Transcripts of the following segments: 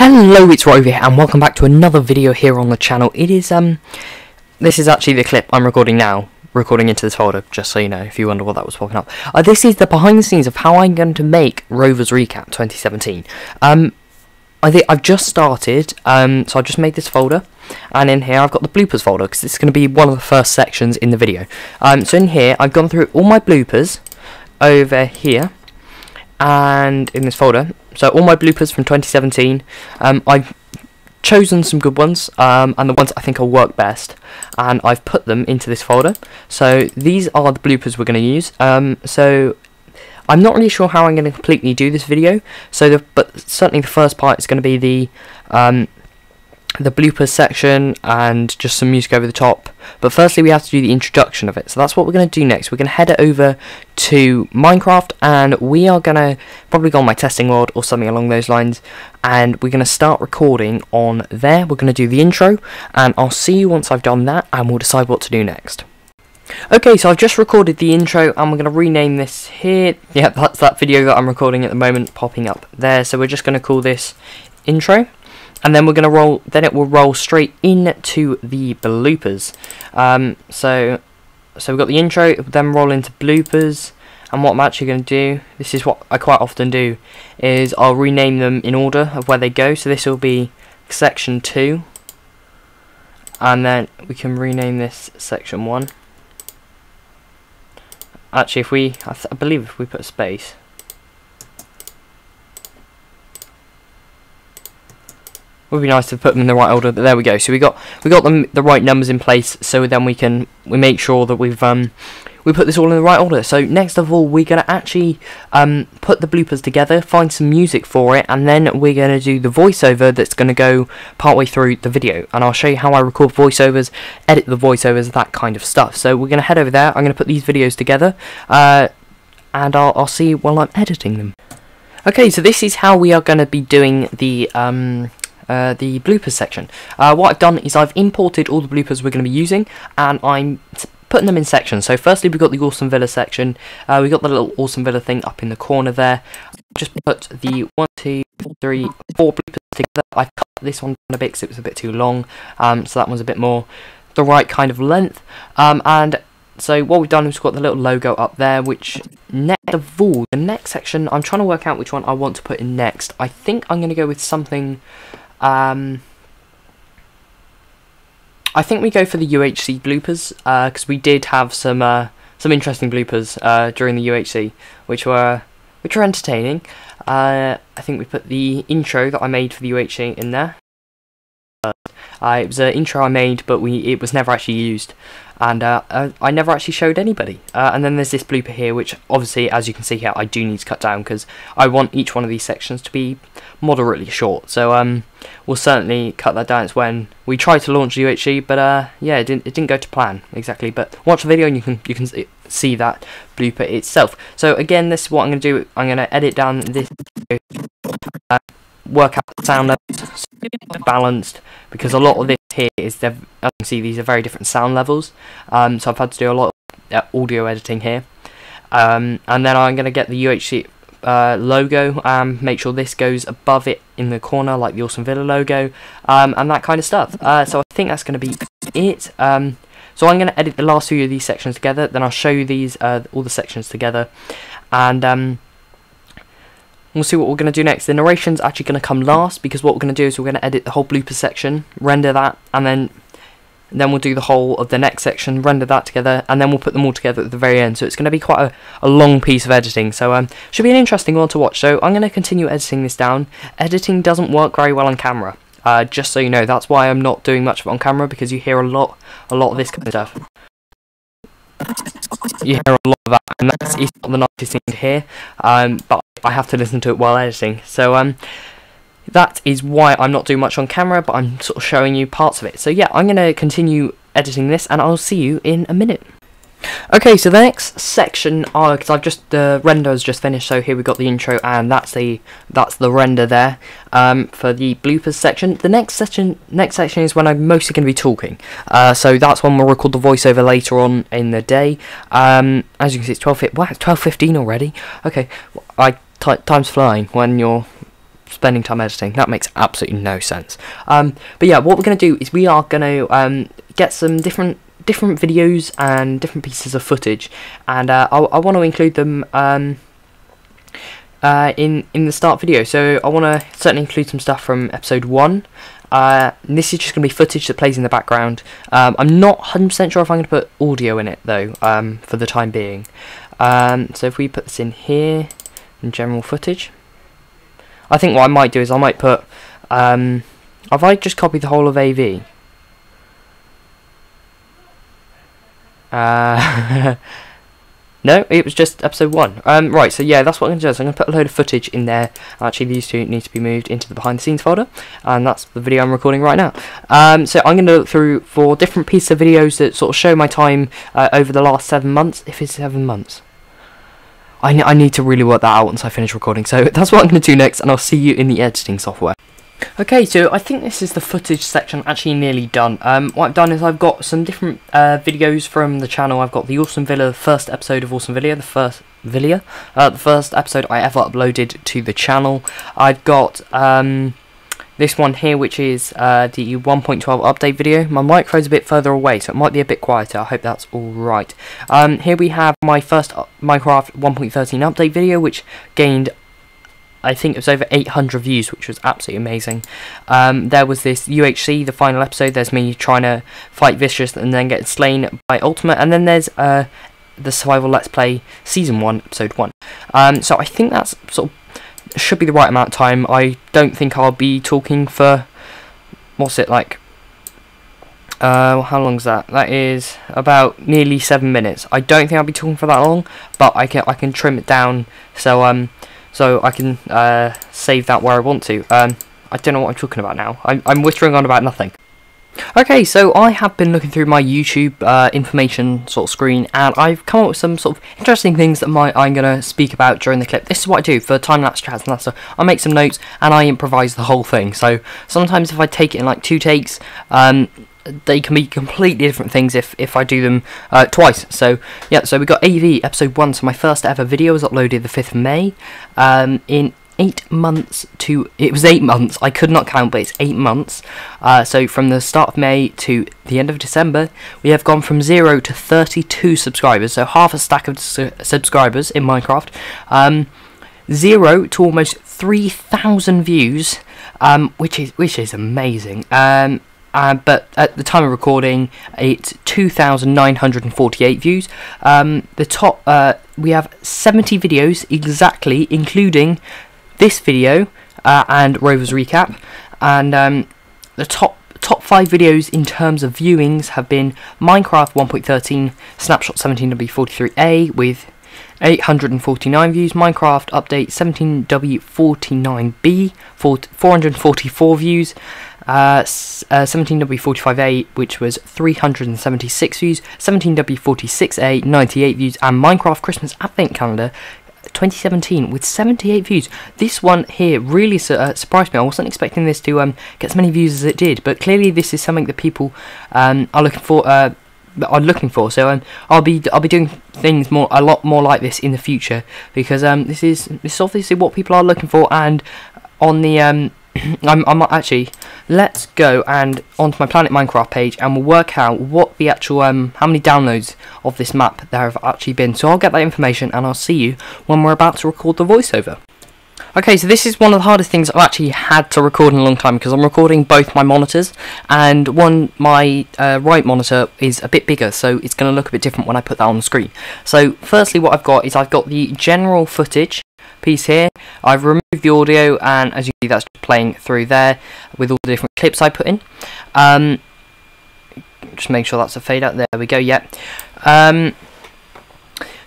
Hello, it's Rover here, and welcome back to another video here on the channel. This is actually the clip I'm recording now, recording into this folder, just so you know, if you wonder what that was popping up. This is the behind the scenes of how I'm going to make Rover's Recap 2017. I've just started, so I've just made this folder, and in here I've got the bloopers folder, because it's going to be one of the first sections in the video. So in here, I've gone through all my bloopers over here, and in this folder, so all my bloopers from 2017, I've chosen some good ones, and the ones I think will work best, and I've put them into this folder. So these are the bloopers we're going to use. So I'm not really sure how I'm going to completely do this video, but certainly the first part is going to be the bloopers section and just some music over the top. But firstly we have to do the introduction of it, so that's what we're going to do next. We're going to head over to Minecraft, and we are going to probably go on my testing world or something along those lines, and we're going to start recording on there. We're going to do the intro, and I'll see you once I've done that, and we'll decide what to do next. Okay, so I've just recorded the intro, and we're going to rename this here. Yeah, that's that video that I'm recording at the moment popping up there. So we're just going to call this intro. And then we're going to roll. Then it will roll straight into the bloopers. So we've got the intro, then roll into bloopers. And what I'm actually going to do, this is what I quite often do, is I'll rename them in order of where they go. So this will be section 2, and then we can rename this section 1. Actually, I believe if we put a space. Would be nice to put them in the right order, but there we go. So we got them the right numbers in place, so then we make sure that we put this all in the right order. So next of all, we're gonna actually put the bloopers together, find some music for it, and then we're gonna do the voiceover that's gonna go partway through the video. And I'll show you how I record voiceovers, edit the voiceovers, that kind of stuff. So we're gonna head over there. I'm gonna put these videos together, and I'll see you while I'm editing them. Okay, so this is how we are gonna be doing the bloopers section. What I've done is I've imported all the bloopers we're going to be using, and I'm putting them in sections. So firstly, we've got the Awesome Villa section. We've got the little Awesome Villa thing up in the corner there. Just put the 1, 2, 3, 4 bloopers together. I cut this one down a bit because it was a bit too long, so that one's a bit more the right kind of length. And so what we've done is we've got the little logo up there, which next of all, the next section, I'm trying to work out which one I want to put in next. I think I'm going to go with something. I think we go for the UHC bloopers, because we did have some interesting bloopers during the UHC, which were entertaining. I think we put the intro that I made for the UHC in there. It was an intro I made, but it was never actually used, and I never actually showed anybody. And then there's this blooper here, which obviously, as you can see here, I do need to cut down because I want each one of these sections to be moderately short. So we'll certainly cut that down. It's when we tried to launch UHC, but yeah, it didn't go to plan exactly. But watch the video and you can see that blooper itself. So again, this is what I'm going to do. I'm going to edit down this. Work out the sound levels, so balanced, because a lot of this here is, as you can see, these are very different sound levels, so I've had to do a lot of audio editing here, and then I'm going to get the UHC logo, make sure this goes above it in the corner like the Awesome Villa logo, and that kind of stuff. So I think that's going to be it. So I'm going to edit the last few of these sections together, then I'll show you these all the sections together, and we'll see what we're going to do next. The narration's actually going to come last, because what we're going to do is we're going to edit the whole blooper section, render that, and then we'll do the whole of the next section, render that together, and then we'll put them all together at the very end. So it's going to be quite a long piece of editing, so should be an interesting one to watch. So I'm going to continue editing this down. Editing doesn't work very well on camera, just so you know. That's why I'm not doing much of it on camera, because you hear a lot of this kind of stuff. You hear a lot of that, and that's not the nicest thing to hear, but I have to listen to it while editing. So that is why I'm not doing much on camera, but I'm sort of showing you parts of it. So yeah, I'm going to continue editing this, and I'll see you in a minute. Okay, so the next section, because the render has just finished, so here we've got the intro, and that's the render there for the bloopers section. The next section is when I'm mostly going to be talking, so that's when we'll record the voiceover later on in the day. As you can see, it's 12:15 already. Okay, time's flying when you're spending time editing. That makes absolutely no sense. But yeah, what we're going to do is we are going to get some different videos and different pieces of footage, and I want to include them in the start video. So I want to certainly include some stuff from episode 1. This is just going to be footage that plays in the background. I'm not 100% sure if I'm going to put audio in it though, for the time being. So if we put this in here, in general footage, I think what I might do is I might put, have I just copied the whole of AV? No, it was just episode 1. Right, so yeah, that's what I'm going to do. So I'm going to put a load of footage in there. Actually, these two need to be moved into the behind the scenes folder, and that's the video I'm recording right now. So I'm going to look through for different pieces of videos that sort of show my time over the last 7 months, if it's 7 months. I need to really work that out once I finish recording, so that's what I'm going to do next, and I'll see you in the editing software. Okay, so I think this is the footage section actually nearly done. What I've done is I've got some different videos from the channel. I've got the Awesome Villa, the first episode of Awesome Villa, the first episode I ever uploaded to the channel. I've got this one here, which is the 1.12 update video. My microphone's a bit further away, so it might be a bit quieter. I hope that's alright. Here we have my first Minecraft 1.13 update video, which gained, I think it was over 800 views, which was absolutely amazing. There was this UHC, the final episode. There's me trying to fight Vicious and then get slain by Ultimate. And then there's the Survival Let's Play Season 1, Episode 1. So I think that's sort of should be the right amount of time. I don't think I'll be talking for, what's it like? How long's that? That is about nearly 7 minutes. I don't think I'll be talking for that long, but I can trim it down so I can save that where I want to. I don't know what I'm talking about now. I'm whittering on about nothing. Okay, so I have been looking through my YouTube information sort of screen, and I've come up with some sort of interesting things that I'm going to speak about during the clip. This is what I do for time-lapse chats and that stuff. I make some notes and I improvise the whole thing. So sometimes if I take it in like 2 takes, they can be completely different things if I do them twice. So yeah, so we got AV episode 1. So my first ever video was uploaded the 5th of May. In 8 months to, it was 8 months, I could not count, but it's 8 months. So from the start of May to the end of December, we have gone from 0 to 32 subscribers, so half a stack of subscribers in Minecraft. 0 to almost 3,000 views, which is amazing. But at the time of recording, it's 2,948 views. The top, we have 70 videos exactly, including this video and Rover's recap, and the top 5 videos in terms of viewings have been Minecraft 1.13 Snapshot 17W43A with 849 views, Minecraft Update 17W49B 444 views, 17W45A, which was 376 views, 17W46A 98 views, and Minecraft Christmas Advent Calendar 2017 with 78 views. This one here really surprised me. I wasn't expecting this to get as many views as it did, but clearly this is something that people are looking for. So I'll be doing things a lot more like this in the future, because this is obviously what people are looking for. And on the I'm actually, let's go and onto my Planet Minecraft page, and we'll work out what the actual how many downloads of this map there have actually been. So I'll get that information and I'll see you when we're about to record the voiceover. Okay, so this is one of the hardest things I've actually had to record in a long time, because I'm recording both my monitors, and my right monitor is a bit bigger, so it's going to look a bit different when I put that on the screen. So firstly, what I've got the general footage piece here. I've removed the audio, and as you see, that's just playing through there with all the different clips I put in. Just make sure that's a fade out. There we go. Yeah.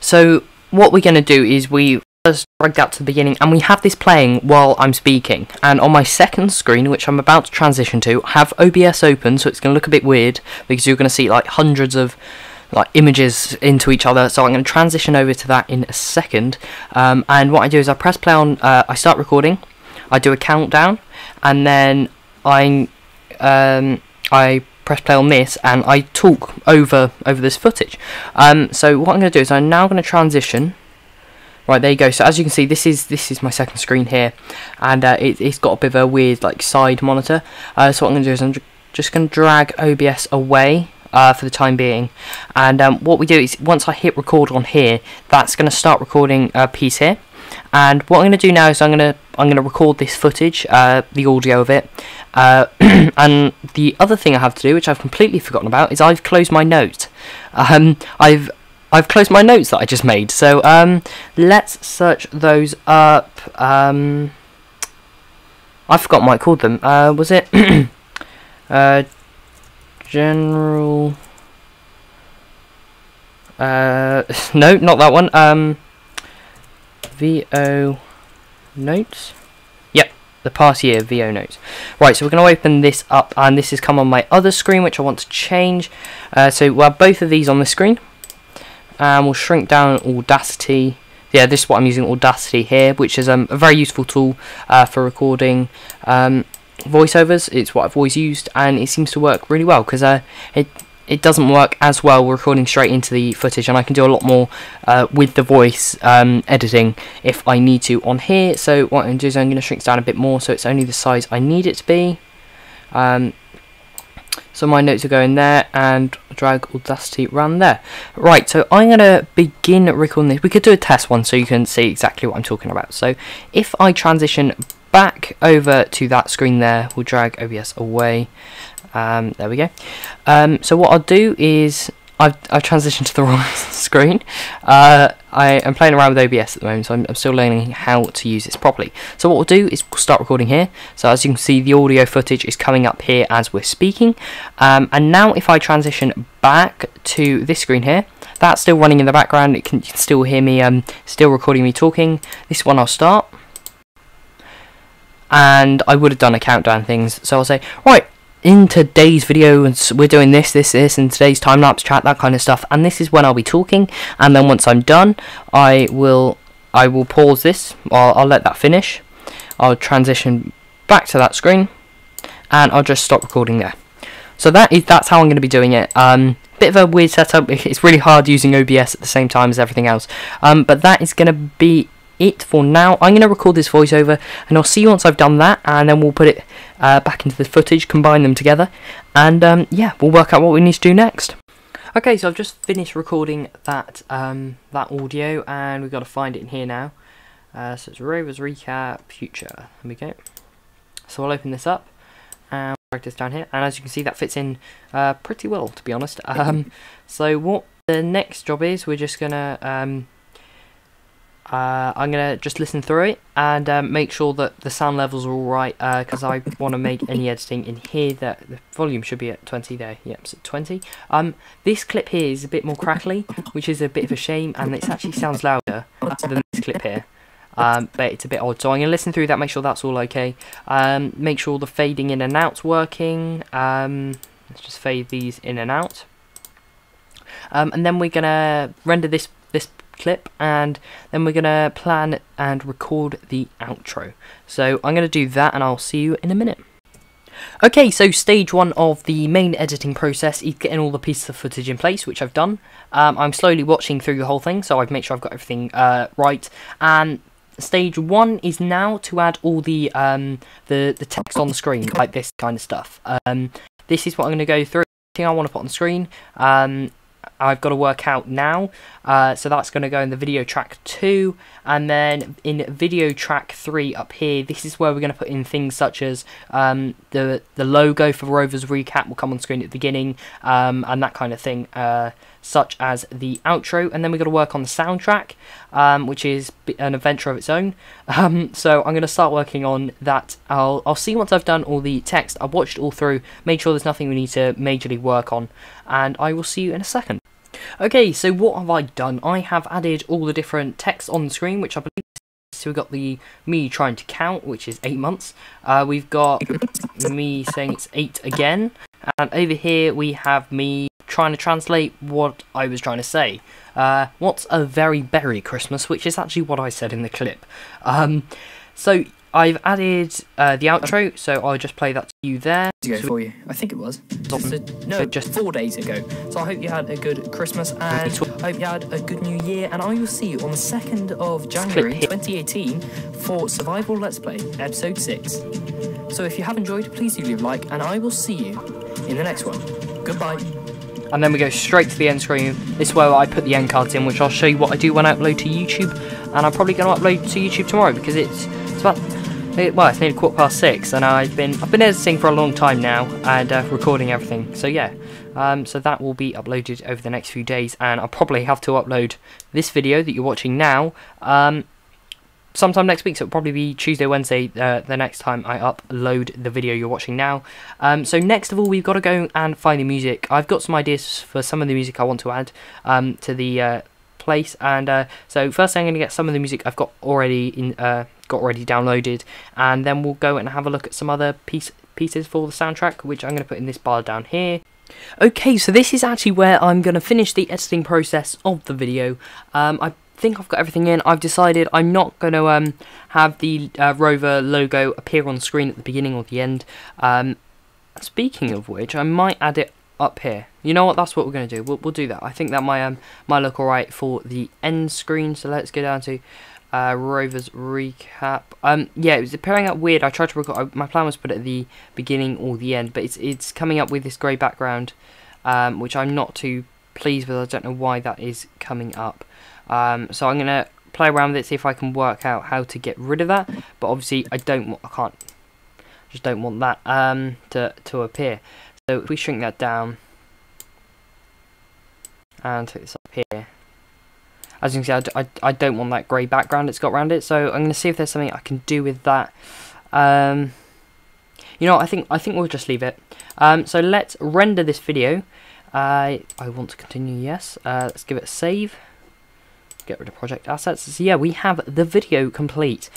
So what we're going to do is we first drag that to the beginning, and we have this playing while I'm speaking. And on my second screen, which I'm about to transition to, I have OBS open, so it's going to look a bit weird because you're going to see like hundreds of images into each other. So I'm going to transition over to that in a second, and what I do is I press play on, I start recording, I do a countdown, and then I press play on this, and I talk over this footage. So what I'm going to do is I'm now going to transition Right, there you go. So as you can see, this is my second screen here, and it's got a bit of a weird like side monitor. So what I'm going to do is I'm just going to drag OBS away for the time being, and what we do is once I hit record on here, that's going to start recording a piece here. And what I'm going to do now is I'm going to record this footage, the audio of it. And the other thing I have to do, which I've completely forgotten about, is I've closed my note. I've closed my notes that I just made. So let's search those up. I forgot what I called them. Was it general? No, not that one. VO notes. Yep, the past year VO notes. Right, so we're going to open this up, and this has come on my other screen, which I want to change. So we'll have both of these on the screen, and we'll shrink down Audacity. Yeah, this is what I'm using, Audacity here, which is a very useful tool for recording voiceovers. It's what I've always used, and it seems to work really well because it doesn't work as well recording straight into the footage, and I can do a lot more with the voice editing if I need to on here. So what I'm going to do is I'm going to shrink down a bit more so it's only the size I need it to be. So my notes are going there, and drag Audacity around there. Right, so I'm going to begin recording this. We could do a test one so you can see exactly what I'm talking about. So if I transition back over to that screen there, we'll drag OBS away. There we go. So what I'll do is I've transitioned to the wrong screen. I am playing around with OBS at the moment, so I'm still learning how to use this properly. So what we'll do is we'll start recording here. So as you can see, the audio footage is coming up here as we're speaking. And now if I transition back to this screen here, that's still running in the background. You can still hear me still recording me talking. This one I'll start. And I would have done a countdown things. So I'll say, right, in today's video, we're doing this, and today's time-lapse chat, that kind of stuff, and this is when I'll be talking, and then once I'm done, I will pause this, I'll let that finish, I'll transition back to that screen, and I'll just stop recording there. So that's how I'm going to be doing it. Bit of a weird setup. It's really hard using OBS at the same time as everything else, but that is going to be it for now. I'm going to record this voiceover, and I'll see you once I've done that, and then we'll put it back into the footage, combine them together, and yeah, we'll work out what we need to do next. Okay, so I've just finished recording that that audio, and we've got to find it in here now. So it's Rover's recap future. There we go. So I'll open this up and drag this down here, and as you can see, that fits in pretty well, to be honest. So what the next job is, we're just gonna I'm going to just listen through it and make sure that the sound levels are alright, because I want to make any editing in here. That the volume should be at 20 there. Yep, it's at 20. This clip here is a bit more crackly, which is a bit of a shame, and it actually sounds louder than this clip here. But it's a bit odd, so I'm going to listen through that, make sure that's all okay. Make sure the fading in and out's working. Let's just fade these in and out. And then we're going to render this clip, and then we're going to plan and record the outro. So I'm going to do that, and I'll see you in a minute. Okay, so stage one of the main editing process is getting all the pieces of footage in place, which I've done. I'm slowly watching through the whole thing, so I've made sure I've got everything right. And stage one is now to add all the text on the screen, like this kind of stuff. This is what I'm going to go through. Everything I want to put on the screen. I've got to work out now, so that's going to go in the video track 2, and then in video track 3 up here, this is where we're going to put in things such as the logo for Rover's recap will come on screen at the beginning, and that kind of thing, such as the outro. And then we've got to work on the soundtrack, which is an adventure of its own. So I'm going to start working on that. I'll see once I've done all the text. I've watched it all through, made sure there's nothing we need to majorly work on, and I will see you in a second. Okay, so what have I done? I have added all the different text on the screen, which I believe. So we've got the me trying to count, which is 8 months. We've got me saying it's 8 again, and over here we have me trying to translate what I was trying to say. What's a very berry Christmas, which is actually what I said in the clip. So I've added the outro, so I'll just play that to you there. For you, I think it was. Just 4 days ago. So I hope you had a good Christmas, and I hope you had a good New Year, and I will see you on the 2nd of January 2018 for Survival Let's Play, episode 6. So if you have enjoyed, please do leave a like, and I will see you in the next one. Goodbye. And then we go straight to the end screen. This is where I put the end cards in, which I'll show you what I do when I upload to YouTube. And I'm probably going to upload to YouTube tomorrow because it's about, well, it's nearly 6:15, and I've been editing for a long time now and recording everything. So yeah, so that will be uploaded over the next few days, and I'll probably have to upload this video that you're watching now sometime next week. So it'll probably be Tuesday, Wednesday, the next time I upload the video you're watching now. So next of all, we've got to go and find the music. I've got some ideas for some of the music I want to add to the place, and so first I'm going to get some of the music I've got already downloaded, and then we'll go and have a look at some other pieces for the soundtrack, which I'm going to put in this bar down here. Okay, so this is actually where I'm going to finish the editing process of the video. I think I've got everything in. I've decided I'm not going to have the Rover logo appear on the screen at the beginning or the end. Speaking of which, I might add it up here. You know what? That's what we're going to do. We'll do that. I think that might look alright for the end screen. So let's go down to Rover's recap. Yeah, it was appearing up weird. I tried to record. My plan was to put it at the beginning or the end, but it's coming up with this grey background, which I'm not too pleased with. I don't know why that is coming up. So I'm gonna play around with it, see if I can work out how to get rid of that. But obviously, I just don't want that to appear. So if we shrink that down and take this up here, as you can see, I don't want that grey background it's got around it. So I'm going to see if there's something I can do with that. You know, I think we'll just leave it. So let's render this video. I want to continue. Yes. Let's give it a save. Get rid of project assets. So yeah, we have the video complete.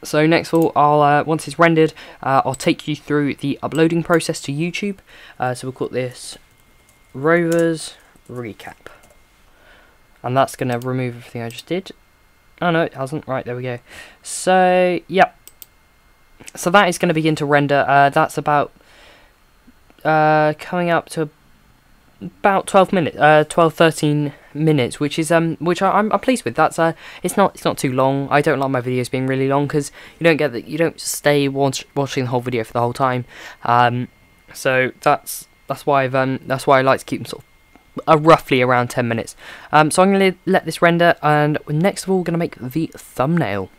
So next of all, I'll once it's rendered, I'll take you through the uploading process to YouTube. So we'll call this Rover's Recap. And that's going to remove everything I just did. Oh no, it hasn't. Right, there we go. So, yep. So that is going to begin to render. That's about coming up to about 13 minutes, which is which I'm pleased with. That's it's not too long. I don't like my videos being really long because you don't stay watching the whole video for the whole time. So that's why I like to keep them sort of roughly around 10 minutes. So I'm going to let this render, and next of all, we're going to make the thumbnail.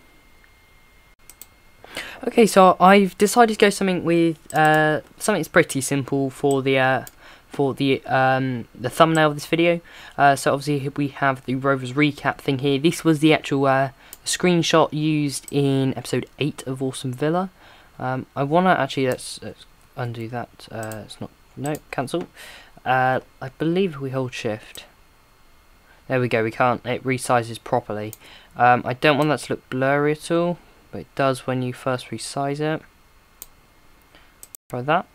Okay, so I've decided to go something with something that's pretty simple for the thumbnail of this video. So obviously we have the Rover's Recap thing here. This was the actual screenshot used in episode 8 of Awesome Villa. I want to actually let's undo that. It's not, no, cancel. I believe we hold shift. There we go, we can't, it resizes properly. I don't want that to look blurry at all, but it does when you first resize it. Try that.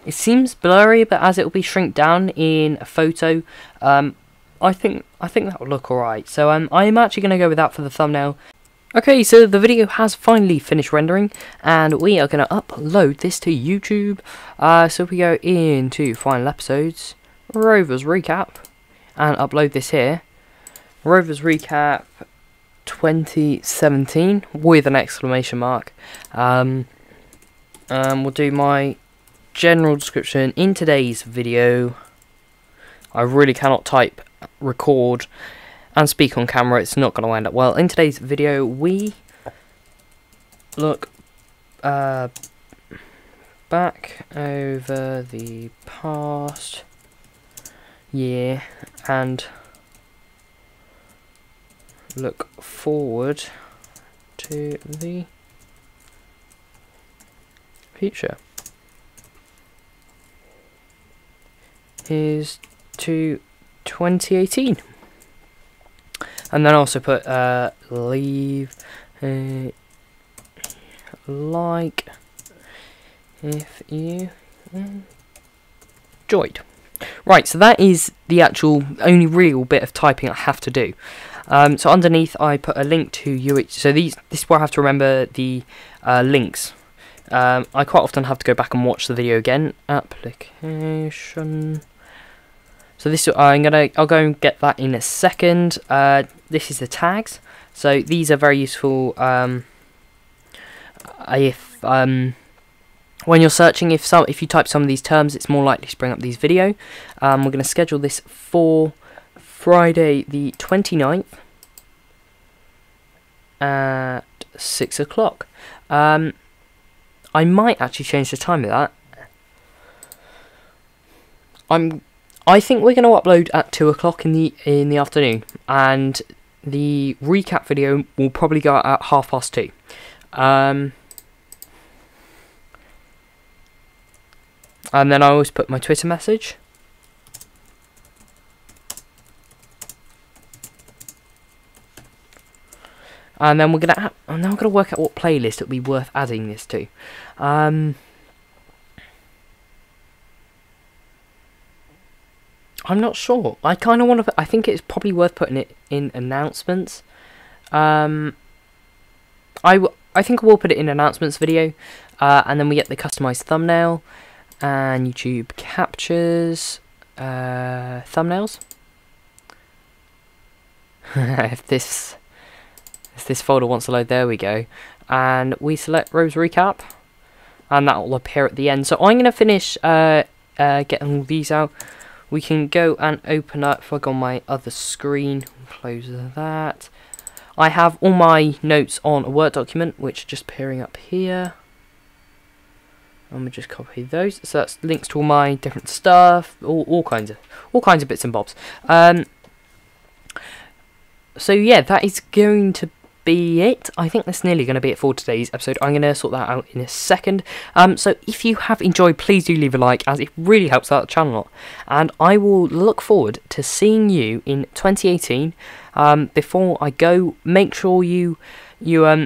It seems blurry, but as it will be shrink down in a photo, I think that will look alright. So I'm actually going to go with that for the thumbnail. Okay, so the video has finally finished rendering, and we are going to upload this to YouTube. So if we go into Final Episodes, Rover's Recap, and upload this here. Rover's Recap 2017 with an exclamation mark. We'll do my general description. In today's video, I really cannot type, record, and speak on camera. It's not going to wind up well. In today's video, we look back over the past year and look forward to the future. Here's to 2018. And then also put leave a like if you enjoyed. Right, so that is the the actual only real bit of typing I have to do. So underneath I put a link to UH. So this is where I have to remember the links. I quite often have to go back and watch the video again. Application. So this I'll go and get that in a second. This is the tags. So these are very useful if when you're searching. If you type some of these terms, it's more likely to bring up these video. We're going to schedule this for Friday the 29th at 6 o'clock. I might actually change the time of that. I think we're going to upload at 2 o'clock in the afternoon, and the recap video will probably go out at 2:30. And then I always put my Twitter message. And then we're gonna work out what playlist it'll be worth adding this to. I'm not sure. I kind of want to. I think it's probably worth putting it in announcements. I think we'll put it in announcements video, and then we get the customized thumbnail and YouTube captures thumbnails. if this folder wants to load, there we go. And we select Rove's recap, and that will appear at the end. So I'm gonna finish getting all these out. We can go and open up, if I go on my other screen, close that. I have all my notes on a Word document, which are just appearing up here. And we just copy those. So that's links to all my different stuff, all kinds of bits and bobs. So yeah, that is going to be it. I think that's nearly going to be it for today's episode. I'm going to sort that out in a second. So if you have enjoyed, please do leave a like, as it really helps out the channel a lot. And I will look forward to seeing you in 2018. Before I go, make sure you go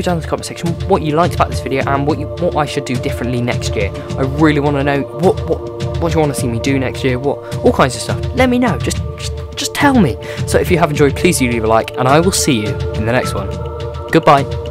down to the comment section what you liked about this video and what I should do differently next year. I really want to know what you want to see me do next year. All kinds of stuff. Let me know. Just tell me. So if you have enjoyed, please do leave a like, and I will see you in the next one. Goodbye.